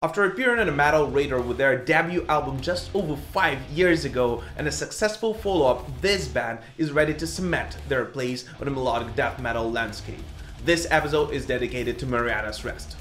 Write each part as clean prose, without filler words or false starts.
After appearing on a Metal Radar with their debut album just over 5 years ago and a successful follow-up, this band is ready to cement their place on the melodic death metal landscape. This episode is dedicated to Marianas Rest.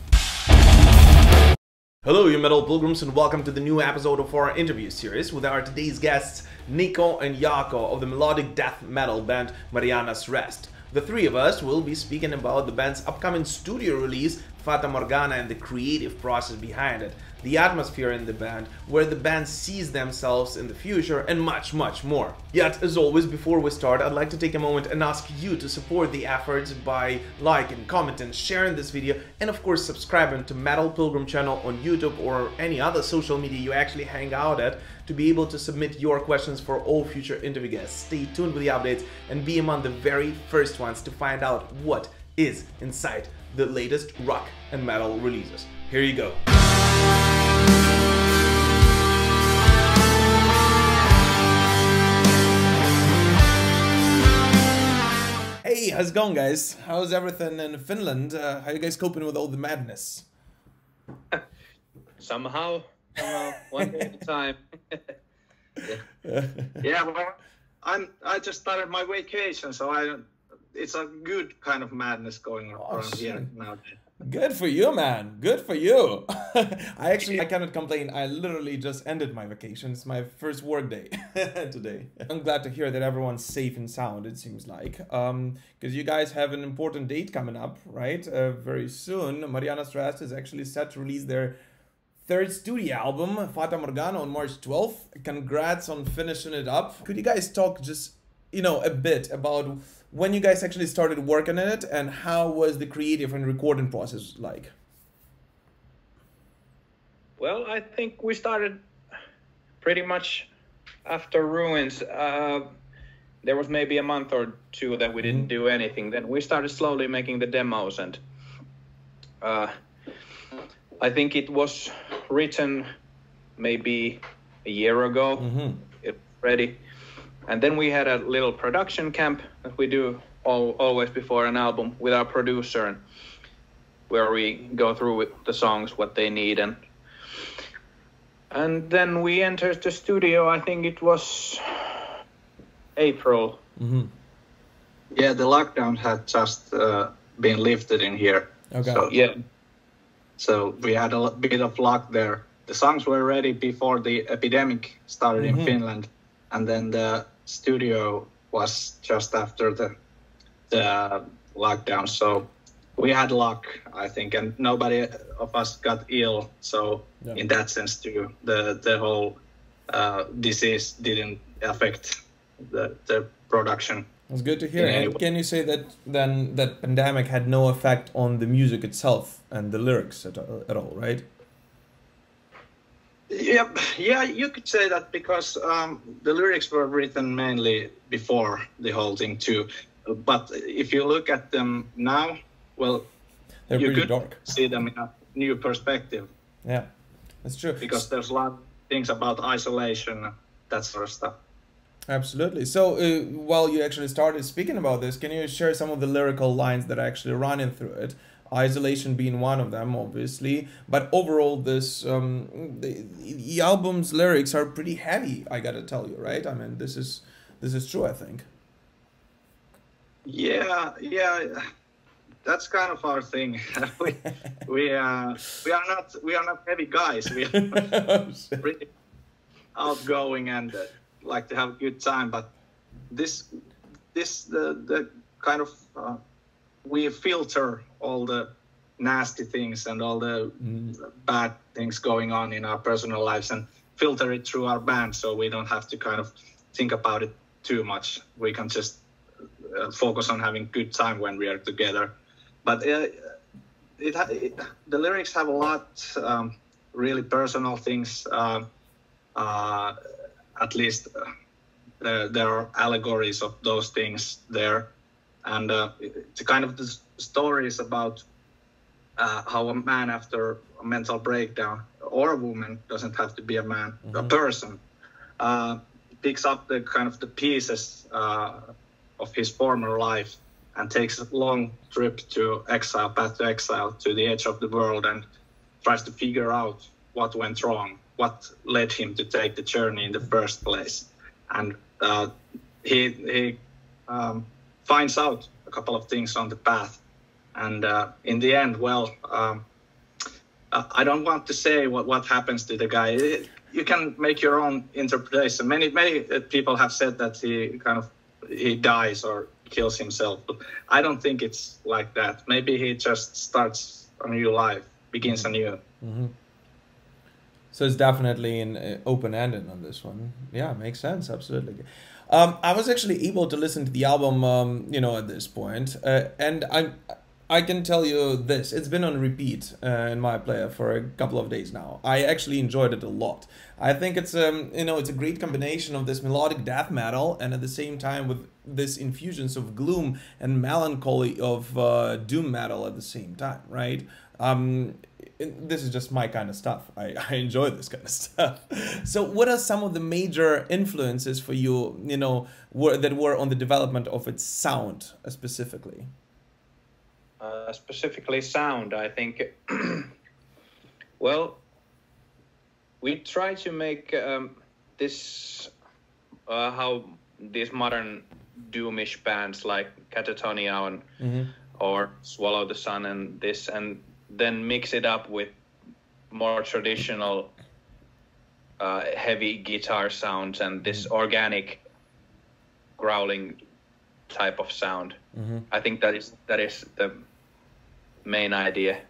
Hello you metal pilgrims, and welcome to the new episode of our interview series with our today's guests Nico and Jaakko of the melodic death metal band Marianas Rest. The three of us will be speaking about the band's upcoming studio release, Fata Morgana, and the creative process behind it, the atmosphere in the band, where the band sees themselves in the future, and much more. Yet, as always, before we start, I'd like to take a moment and ask you to support the efforts by liking, commenting, sharing this video, and of course subscribing to Metal Pilgrim channel on YouTube or any other social media you actually hang out at to be able to submit your questions for all future interview guests. Stay tuned with the updates and be among the very first ones to find out what is inside the latest rock and metal releases. Here you go. Hey, how's it going, guys? How's everything in Finland? How are you guys coping with all the madness? Somehow, one day at a time. Yeah, well, I just started my vacation, so it's a good kind of madness going around here nowadays. Good for you, man. Good for you. I cannot complain. I literally just ended my vacation. It's my first work day today. I'm glad to hear that everyone's safe and sound, it seems like. Because you guys have an important date coming up, right? Very soon. Marianas Rest is actually set to release their third studio album, Fata Morgana, on March 12th. Congrats on finishing it up. Could you guys talk just, a bit about when you guys actually started working on it and how was the creative and recording process like? Well, I think we started pretty much after Ruins. There was maybe a month or two that we didn't do anything. Then we started slowly making the demos, and I think it was written maybe a year ago. It was ready. And then we had a little production camp that we do always before an album with our producer, and where we go through with the songs, what they need. And then we entered the studio, I think it was April. Yeah, the lockdown had just been lifted in here. Okay. So, yeah. So we had a bit of luck there. The songs were ready before the epidemic started in Finland. And then the studio was just after the lockdown. So we had luck, I think, and nobody of us got ill. So in that sense too, the whole disease didn't affect the production. That's good to hear. And can you say that then that pandemic had no effect on the music itself and the lyrics at all, right? Yeah, you could say that, because the lyrics were written mainly before the whole thing too. But if you look at them now, well, they're you pretty could dark. see them in a new perspective. Yeah, that's true. Because there's a lot of things about isolation, that sort of stuff. Absolutely. So while you actually started speaking about this, can you share some of the lyrical lines that are actually running through it? Isolation being one of them, obviously, but overall this the album's lyrics are pretty heavy, I gotta tell you, right? I mean, this is true, I think. Yeah, that's kind of our thing. we are not heavy guys. We are pretty outgoing and like to have a good time, but the kind of we filter all the nasty things and all the bad things going on in our personal lives and filter it through our band, so we don't have to kind of think about it too much. We can just focus on having good time when we are together. But the lyrics have a lot really personal things. At least there are allegories of those things there. And it's kind of the stories about how a man after a mental breakdown, or a woman, doesn't have to be a man, a person, picks up the kind of the pieces of his former life and takes a long trip to exile, path to exile, to the edge of the world, and tries to figure out what went wrong, what led him to take the journey in the first place. And he finds out a couple of things on the path. And in the end, well, I don't want to say what happens to the guy. You can make your own interpretation. Many people have said that he dies or kills himself, but I don't think it's like that. Maybe he just starts a new life, begins anew. Mm-hmm. So it's definitely an open-ended on this one. Yeah, makes sense. Absolutely. I was actually able to listen to the album, at this point, and I can tell you this: it's been on repeat in my player for a couple of days now. I actually enjoyed it a lot. I think it's it's a great combination of this melodic death metal and at the same time with this infusions of gloom and melancholy of doom metal at the same time, right? This is just my kind of stuff. I enjoy this kind of stuff. So what are some of the major influences for you, that were on the development of its sound specifically? Specifically sound, I think, well, we try to make this, how these modern doomish bands like Catatonia or Swallow the Sun and this, and then mix it up with more traditional heavy guitar sounds and this organic growling type of sound. I think that is the main idea.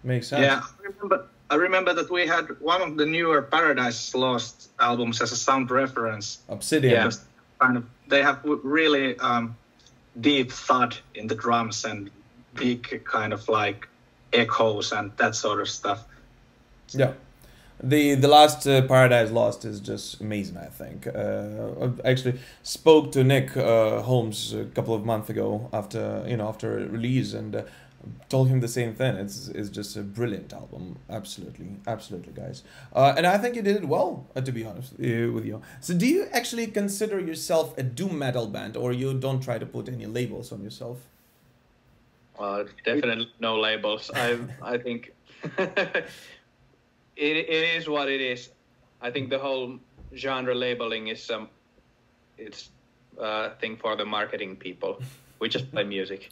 Makes sense. Yeah, I remember that we had one of the newer Paradise Lost albums as a sound reference. Obsidian. Yeah, they have really deep thud in the drums and big kind of like echoes and that sort of stuff. Yeah. The last Paradise Lost is just amazing, I think. I actually spoke to Nick Holmes a couple of months ago after release and told him the same thing. It's just a brilliant album. Absolutely, guys. And I think you did it well, to be honest with you. So do you actually consider yourself a doom metal band, or you don't try to put any labels on yourself? Definitely no labels. I think it is what it is. I think the whole genre labeling is it's a thing for the marketing people. We just play music.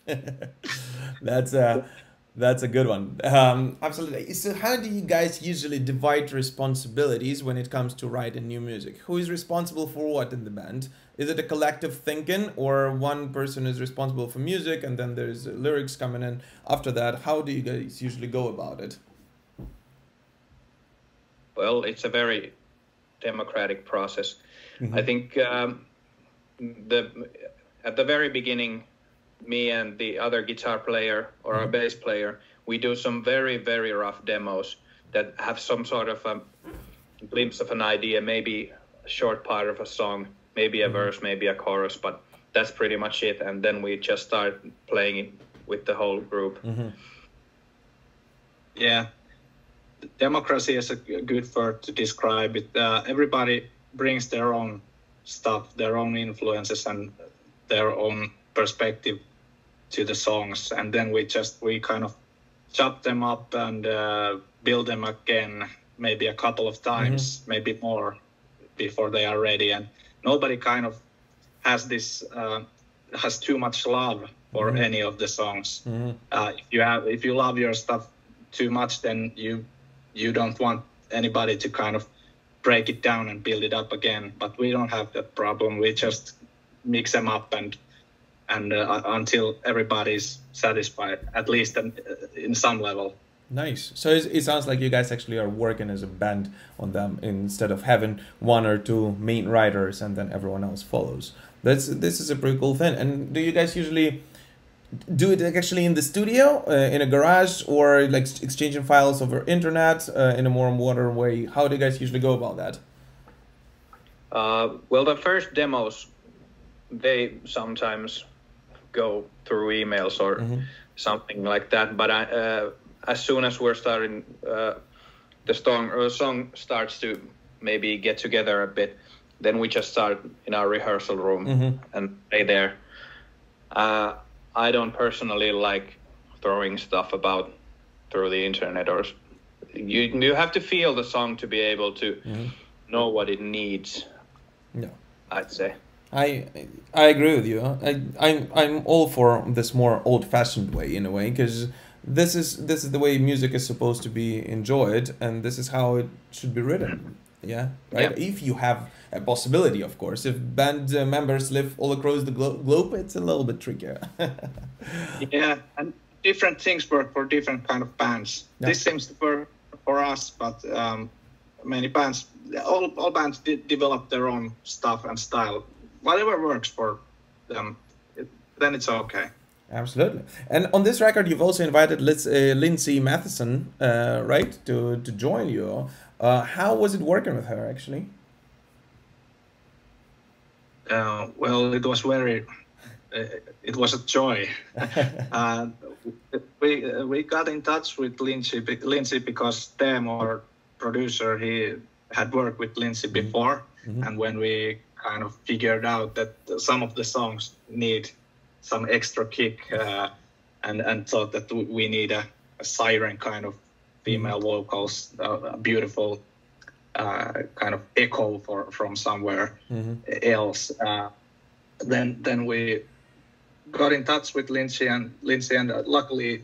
That's a good one. Absolutely. So how do you guys usually divide responsibilities when it comes to writing new music? Who is responsible for what in the band? Is it a collective thinking, or one person is responsible for music and then there's lyrics coming in after that? How do you guys usually go about it? Well, it's a very democratic process. I think at the very beginning, me and the other guitar player or a bass player, we do some very, very rough demos that have some sort of a glimpse of an idea, maybe a short part of a song, maybe a verse, maybe a chorus, but that's pretty much it. And then we just start playing it with the whole group. Yeah. Democracy is a good word to describe it. Everybody brings their own stuff, their own influences and their own perspective to the songs, and then we kind of chop them up and build them again, maybe a couple of times, maybe more, before they are ready. And nobody kind of has too much love for any of the songs. If you love your stuff too much, then you don't want anybody to kind of break it down and build it up again. But we don't have that problem. We just mix them up and until everybody's satisfied, at least in some level. Nice. So it sounds like you guys actually are working as a band on them instead of having one or two main writers and then everyone else follows. This is a pretty cool thing. And do you guys usually do it actually in the studio, in a garage, or like exchanging files over internet in a more modern way? How do you guys usually go about that? Well, the first demos, they sometimes go through emails or something like that. But as soon as we're starting, the song starts to maybe get together a bit, then we just start in our rehearsal room and play there. I don't personally like throwing stuff about through the internet, or you have to feel the song to be able to know what it needs. Yeah, I'd say. I agree with you. I'm all for this more old-fashioned way in a way, because this is the way music is supposed to be enjoyed, and this is how it should be written. Yeah, right. Yeah. If you have a possibility, of course. If band members live all across the globe, it's a little bit trickier. Yeah, and different things work for different kind of bands. Yeah. This seems to work for us, but many bands, all bands develop their own stuff and style. Whatever works for them, then it's okay. Absolutely. And on this record, you've also invited Lindsay Matheson, right, to join you. How was it working with her, actually? Well, it was it was a joy. We got in touch with Lindsay because Timo, our producer, he had worked with Lindsay before, and when we kind of figured out that some of the songs need some extra kick, and thought that we need a siren kind of female vocals, a beautiful kind of echo from somewhere else. Then we got in touch with Lindsay, and luckily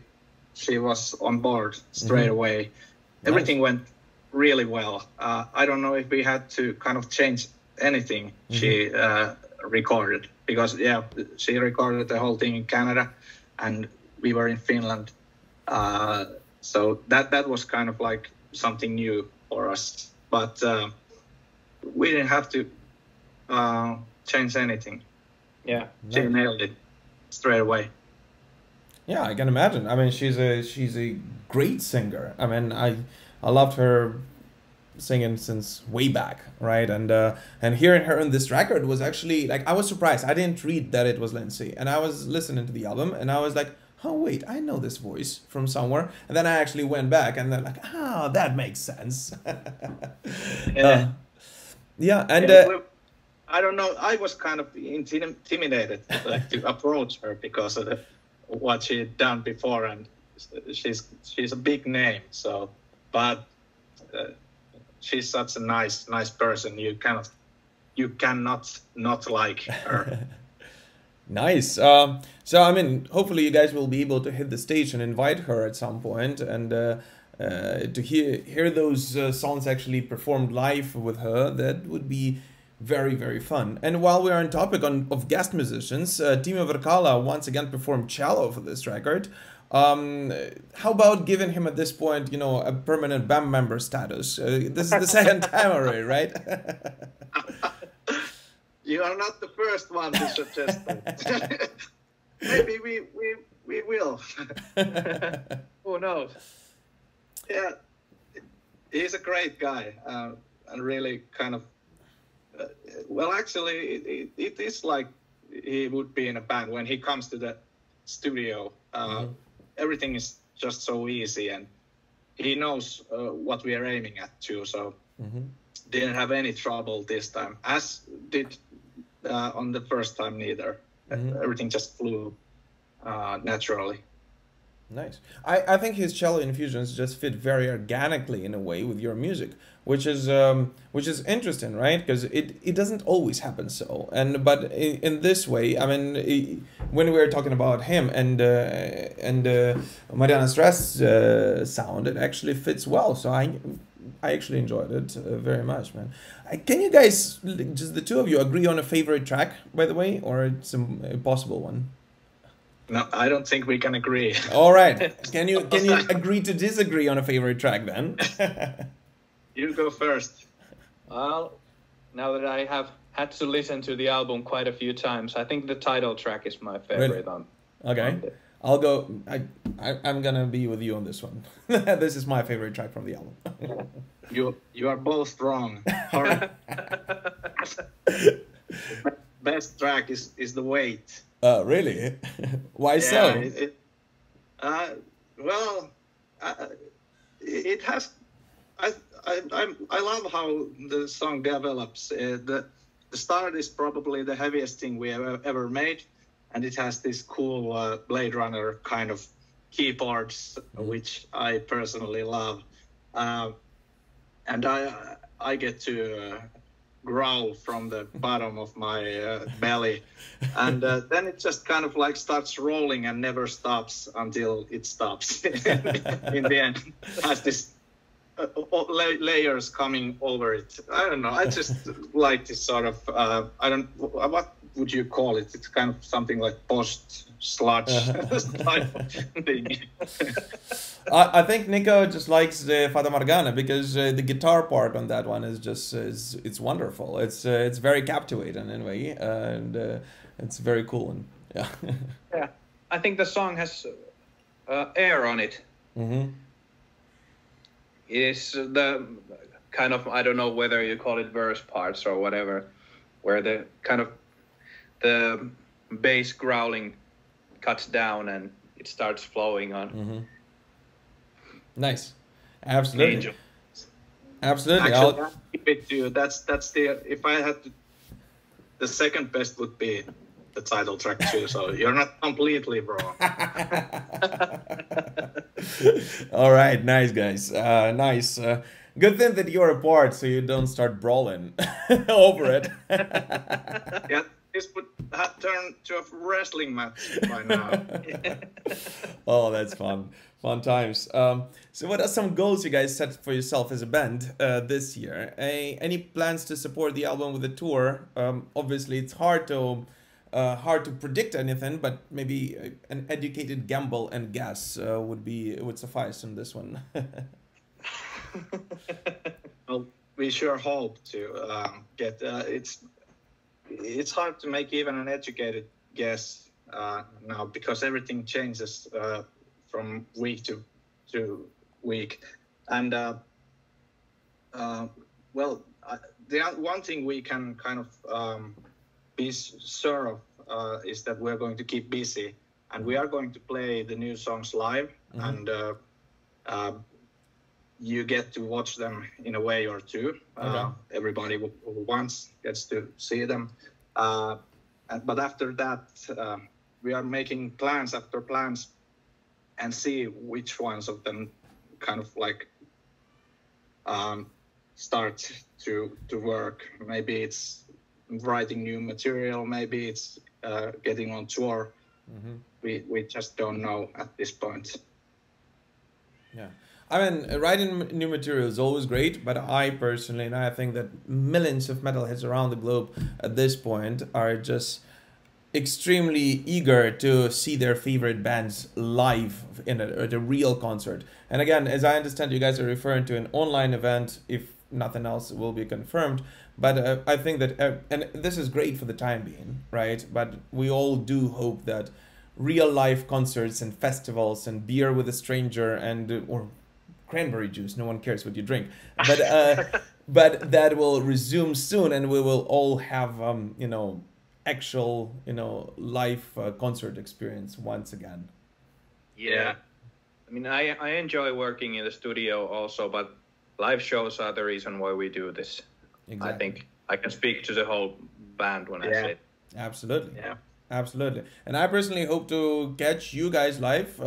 she was on board straight away. Everything went really well. I don't know if we had to kind of change anything she recorded, because she recorded the whole thing in Canada and we were in Finland, so that was kind of like something new for us, but we didn't have to change anything. She nailed it straight away. Yeah, I can imagine. I mean, she's a great singer. I mean, I loved her singing since way back, right? And hearing her on this record was actually like, I was surprised. I didn't read that it was Lindsay, and I was listening to the album and I was like, oh wait, I know this voice from somewhere. And then I actually went back and then like, that makes sense. And I don't know, I was kind of intimidated like to approach her because of what she had done before, and she's a big name, so but she's such a nice person. You cannot not like her. Nice. So I mean, hopefully you guys will be able to hit the stage and invite her at some point, and to hear those songs actually performed live with her. That would be very, very fun. And while we're on topic of guest musicians, Timo Virkkala once again performed cello for this record. How about giving him at this point, a permanent band member status? This is the second time already, right? You are not the first one to suggest that. Maybe we will. Who knows? Yeah, he's a great guy, and really kind of. Well, actually, it is like he would be in a band when he comes to the studio. Everything is just so easy, and he knows what we are aiming at too. So didn't have any trouble this time, as did on the first time neither. Everything just flew naturally. Nice. I think his cello infusions just fit very organically in a way with your music, which is interesting, right? Because it doesn't always happen so. But in this way, I mean, when we were talking about him and Marianas Rest sound, it actually fits well. So I actually enjoyed it very much, man. Can you guys, just the two of you, agree on a favorite track, by the way, or it's a possible one? No, I don't think we can agree. All right. Can you agree to disagree on a favorite track then? You go first. Well, now that I have had to listen to the album quite a few times, I think the title track is my favorite. Really? Okay. I'll go. I'm gonna be with you on this one. This is my favorite track from the album. You are both wrong. Best track is The Wait. Really? Why so? It has. I love how the song develops. The start is probably the heaviest thing we have ever made, and it has this cool Blade Runner kind of keyboards, which I personally love, and I get to growl from the bottom of my belly, and then it just kind of like starts rolling and never stops until it stops. In the end, has this layers coming over it. I don't know. I just like this sort of what would you call it? It's kind of something like post sludge type of thing. I think Nico just likes the Fata Morgana because the guitar part on that one is just it's wonderful. It's very captivating in a way, and it's very cool. And yeah. Yeah, I think the song has air on it. Mm-hmm. Is the kind of, I don't know whether you call it verse parts or whatever, where the kind of the bass growling cuts down and it starts flowing on. Mm-hmm. Nice, absolutely, Angel. Absolutely. Actually, I'll keep it to you. That's the, if I had to, the second best would be the title track too. So you're not completely wrong. All right, nice guys, nice. Good thing that you're apart, so you don't start brawling over it. Yeah, this would have turned to a wrestling match by now. Oh, that's fun. Fun times. So what are some goals you guys set for yourself as a band this year? Any plans to support the album with a tour? Obviously, it's hard to predict anything, but maybe an educated gamble and guess would suffice in this one. Well, we sure hope to get. It's hard to make even an educated guess now because everything changes from week to week, and well, the one thing we can kind of be sure of is that we're going to keep busy, and we are going to play the new songs live, and you get to watch them in a way or two. Okay. Everybody who wants gets to see them. But after that, we are making plans after plans and see which ones of them kind of like start to work. Maybe it's writing new material, maybe it's getting on tour. We just don't know at this point. Yeah. I mean, writing new material is always great, but I personally, and I think that millions of metalheads around the globe at this point are just extremely eager to see their favorite bands live at a real concert. And again, as I understand, you guys are referring to an online event, if nothing else will be confirmed. But I think that, and this is great for the time being, right? But we all do hope that real live concerts and festivals and beer with a stranger and or cranberry juice, no one cares what you drink, but but that will resume soon, and we will all have actual live concert experience once again. Yeah, I mean, I enjoy working in the studio also, but live shows are the reason why we do this. Exactly. I think I can speak to the whole band when I say it. Absolutely. Yeah. Absolutely. And I personally hope to catch you guys live.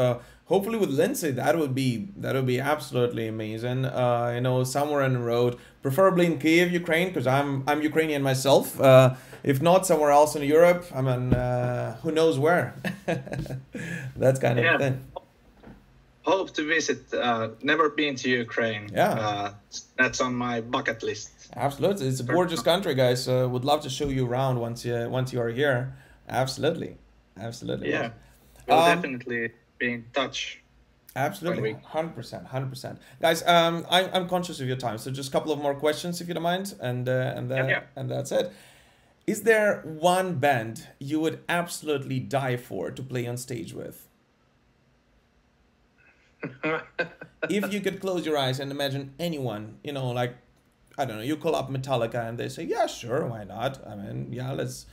Hopefully with Lindsay, that would be absolutely amazing. Somewhere on the road, preferably in Kyiv, Ukraine, because I'm Ukrainian myself. If not, somewhere else in Europe. I mean, who knows where? That's kind of the thing. Hope to visit. Never been to Ukraine. Yeah. That's on my bucket list. Absolutely. It's a gorgeous country, guys. Would love to show you around once you are here. Absolutely. Yeah. We'll definitely be in touch. Absolutely. 100%. Guys, I'm conscious of your time, so just a couple of more questions if you don't mind, and that's it. Is there one band you would absolutely die for to play on stage with? If you could close your eyes and imagine anyone, like, I don't know, you call up Metallica and they say, yeah, sure, why not? I mean, yeah, let's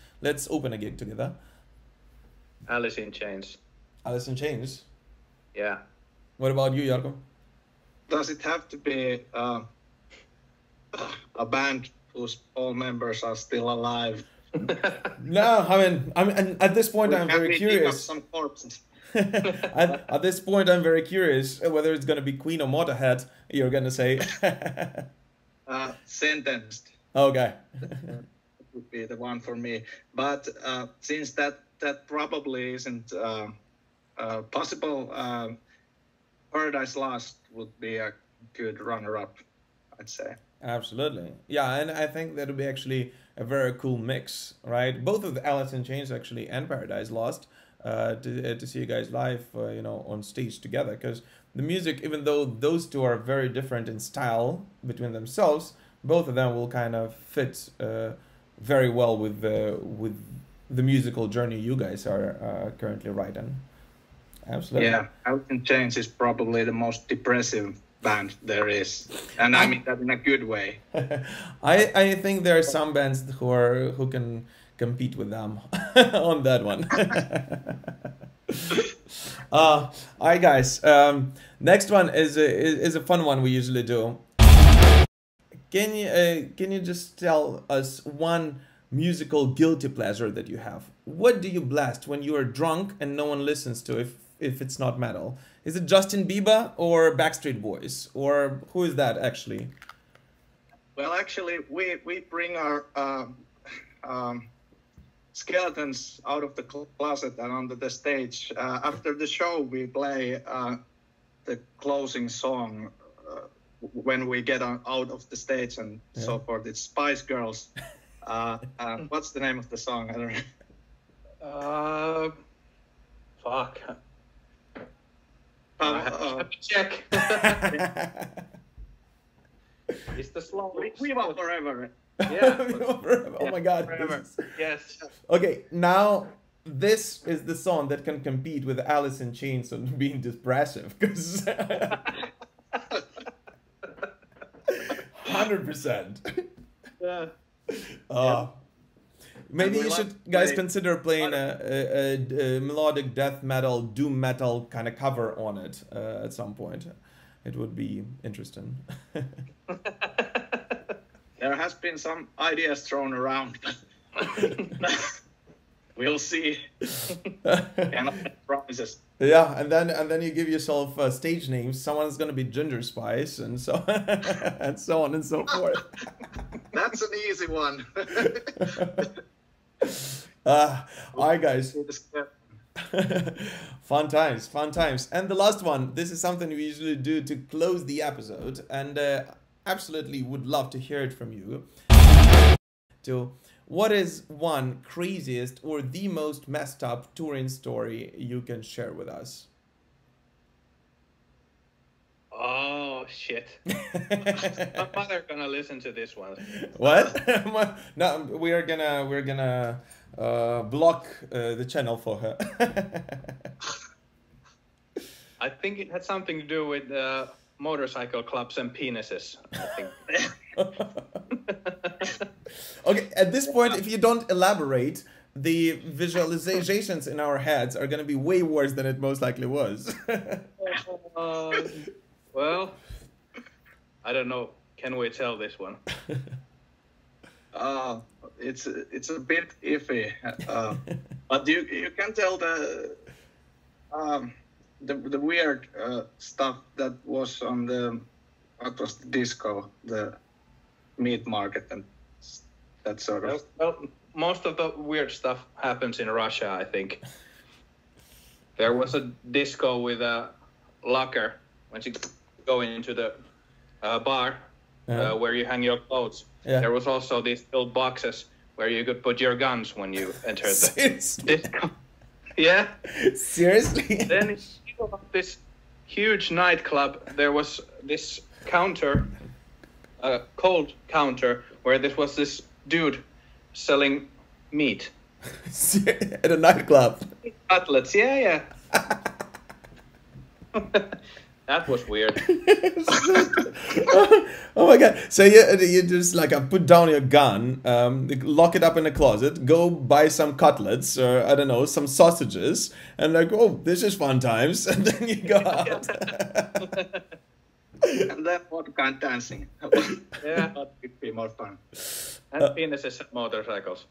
open a gig together. Alice in Chains. Alice in Chains? Yeah. What about you, Jaakko? Does it have to be a band whose all members are still alive? No, I mean, at this point, I'm very curious. Some corpses. At this point, I'm very curious whether it's going to be Queen or Motorhead. You're going to say Sentenced. Okay. Would be the one for me. But since that probably isn't possible, Paradise Lost would be a good runner-up, I'd say. Absolutely. Yeah, and I think that would be actually a very cool mix, right? Both of the Alice in Chains actually and Paradise Lost to see you guys live, on stage together. Because the music, even though those two are very different in style between themselves, both of them will kind of fit very well with the musical journey you guys are currently riding. Absolutely. Yeah, Alice in Chains is probably the most depressive band there is, and I mean that in a good way. I think there are some bands who can compete with them on that one. Alright, guys. Next one is a fun one we usually do. Can you just tell us one musical guilty pleasure that you have? What do you blast when you are drunk and no one listens to if it's not metal? Is it Justin Bieber or Backstreet Boys, or who is that actually? Well, actually, we bring our skeletons out of the closet and onto the stage. After the show, we play the closing song when we get out of the stage and so forth. It's Spice Girls. What's the name of the song? I don't know. Fuck. Let me check. It's the slow. Viva Forever. Yeah. Oh my God. Forever. Yes. Okay, now this is the song that can compete with Alice in Chains on being depressive, because 100%. Yeah. Maybe you should, guys, consider playing a melodic death metal, doom metal kind of cover on it at some point. It would be interesting. There has been some ideas thrown around, but we'll see. Cannot make promises. Yeah, and then you give yourself stage names. Someone's gonna be Ginger Spice, and so and so on and so forth. That's an easy one. Alright, guys. Fun times. And the last one, this is something we usually do to close the episode, and absolutely would love to hear it from you. What is one craziest or the most messed up touring story you can share with us? Oh shit! My mother gonna listen to this one. What? No, we're gonna block the channel for her. I think it had something to do with motorcycle clubs and penises. I think. Okay, at this point, if you don't elaborate, the visualizations in our heads are going to be way worse than it most likely was. Well, I don't know. Can we tell this one? It's a bit iffy, but you can tell the weird stuff that was on the disco, the meat market and that sort of. Well, most of the weird stuff happens in Russia, I think. There was a disco with a locker when you go into the bar where you hang your clothes. Yeah. There was also these little boxes where you could put your guns when you entered the disco. Yeah. Seriously? Then in this huge nightclub, there was this counter, a cold counter, where there was this dude selling meat. At a nightclub? Cutlets, yeah. That was weird. Oh my God. So you just like put down your gun, lock it up in a closet, go buy some cutlets or I don't know, some sausages, and like, oh, this is fun times, and then you go out. And then vodka and dancing. Yeah, that would be more fun. And penises and motorcycles.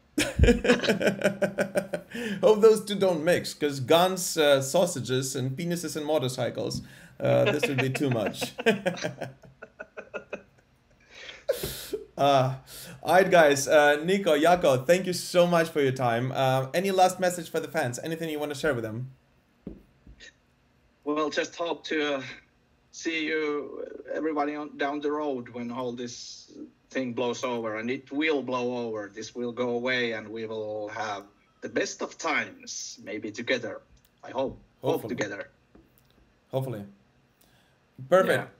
Hope those two don't mix, because guns, sausages, and penises and motorcycles. This would be too much. Alright guys, Nico, Jaakko, thank you so much for your time. Any last message for the fans? Anything you want to share with them? Well, just hope to see you, everybody down the road when all this thing blows over, and it will blow over. This will go away, and we will have the best of times, maybe together. I hope. Hopefully. Hope together. Hopefully. Perfect.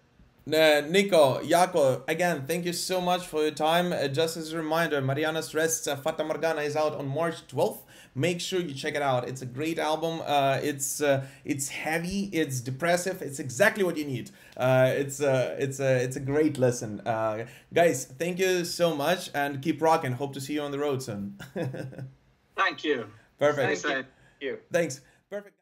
Nico, Jaakko, again, thank you so much for your time. Just as a reminder, Marianas Rest, Fata Morgana is out on March 12th. Make sure you check it out. It's a great album. It's heavy, it's depressive, it's exactly what you need. It's a great listen. Guys, thank you so much and keep rocking. Hope to see you on the road soon. Thank you. Perfect. Thank you. Thanks. Perfect.